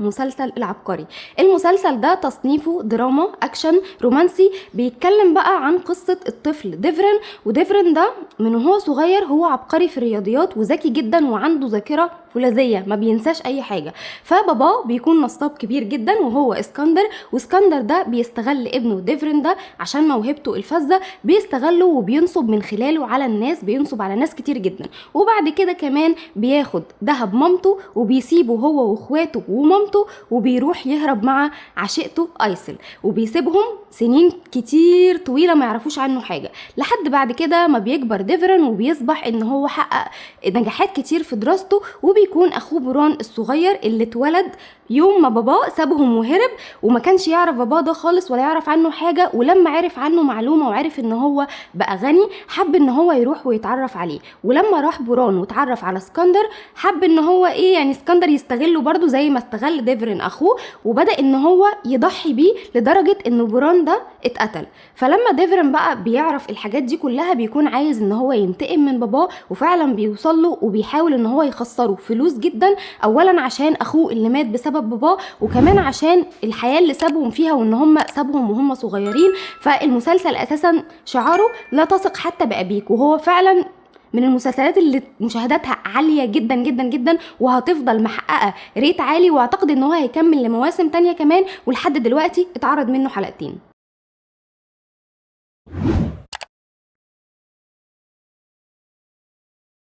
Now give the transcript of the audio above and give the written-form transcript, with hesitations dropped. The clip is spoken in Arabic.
مسلسل العبقري. المسلسل ده تصنيفه دراما اكشن رومانسي، بيتكلم بقى عن قصة الطفل ديفرن. وديفرن ده من وهو صغير هو عبقري في الرياضيات وذكي جدا وعنده ذاكرة فولاذية، ما بينساش اي حاجة. فباباه بيكون نصاب كبير جدا وهو اسكندر، واسكندر ده بيستغل ابنه ديفرن ده عشان موهبته الفذة، بيستغله وبينصب من خلاله على الناس، بينصب على ناس كتير جدا. وبعد كده كمان بياخد ذهب مامته وبيسيبه هو واخواته ومامته، وبيروح يهرب مع عشيقته ايسل، وبيسيبهم سنين كتير طويلة ما يعرفوش عنه حاجة، لحد بعد كده ما بيكبر ديفرن وبيصبح ان هو حقق نجاحات كتير في دراسته. وبيكون اخوه بران الصغير اللي اتولد يوم ما باباه سابهم وهرب، وما كانش يعرف باباه ده خالص ولا يعرف عنه حاجة. ولما عرف عنه معلومة وعرف ان هو بقى غني، حب ان هو يروح ويتعرف عليه. ولما راح بران واتعرف على اسكندر، حب ان هو يعني اسكندر يستغله برضو زي ما استغل ديفرن اخوه، وبدأ ان هو يضحي بيه لدرجة ان بران ده اتقتل. فلما ديفرن بقى بيعرف الحاجات دي كلها، بيكون عايز ان هو ينتقم من باباه، وفعلا بيوصل له وبيحاول ان هو يخسره فلوس جدا، اولا عشان اخوه اللي مات بسبب باباه، وكمان عشان الحياة اللي سابهم فيها وان هم سابهم وهم صغيرين. فالمسلسل اساسا شعاره لا تثق حتى بأبيك، وهو فعلا من المسلسلات اللي مشاهداتها عالية جدا جدا جدا، وهتفضل محققة ريت عالي، واعتقد ان هو هيكمل لمواسم تانية كمان، ولحد دلوقتي اتعرض منه حلقتين.